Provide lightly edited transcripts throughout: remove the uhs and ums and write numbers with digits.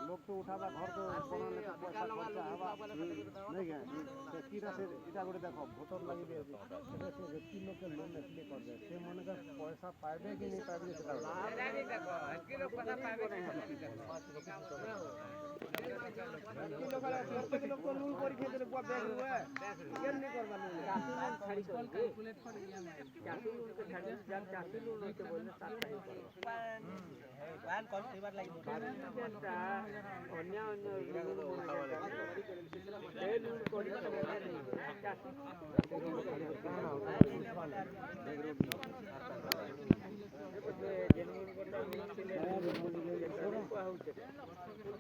लोग तो उठावा घर तो बनाने का पैसा खर्चा हवा नहीं गया कीड़ा से इटा गोटे देख भोटर लगी से व्यक्ति लोग के लोन एप्लाई कर दे से मन का पैसा पाइबे कि नहीं पाइबे सेटा देखो एकी लोग पैसा पाइबे नहीं लोग को लोन परीक्षा देले बुआ बैग हुआ केन नहीं करबा लोन छाड़ी कॉल कैलकुलेट कर दिया मैं चासी लोन के छाड़ी जब चासी लोन के बोलने साथ नहीं करबा प्लान कौन सी बार लगी जेटा अन्य लोन उठावा से लोन कोडी चासी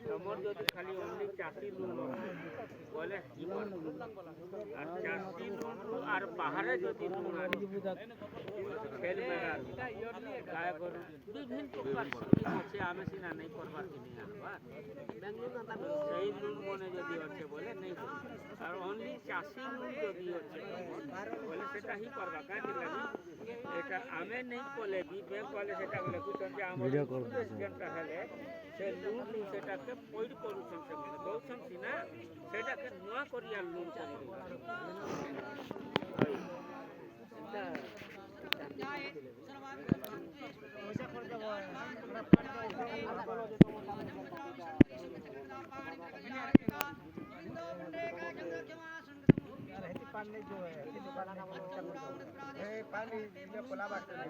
हमर যদি খালি অনলি চাষী লোন বলে কি আর চাষী লোন আর বাহারে যদি লোন আছে ফেল মেরা গায় গরু বিভিন্ন প্রকার স্কিম আছে আমি সিনা নাই করবার কি নেই আনবা বেঙ্গলুরু না সেই লোন মনে যদি আছে বলে নেই আর অনলি চাষী লোন যদি আছে বলে সেটা হি করবা কাজ লাগি এটা আমি নেই বলে বি ব্যাংক वाले সেটা বলে কুচন যে আমার রেজিস্ট্রেশনটা হলে সে লোন সেটাকে পয়ড করুছেন সেখানে দৌছন সিনা সেটাকে নয়া করিয়া লোন করি পয়সা খরচ হয় पानी जो है पानी ये कोला बात है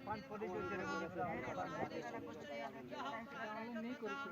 पान पड़ी जो तेरे को नहीं करी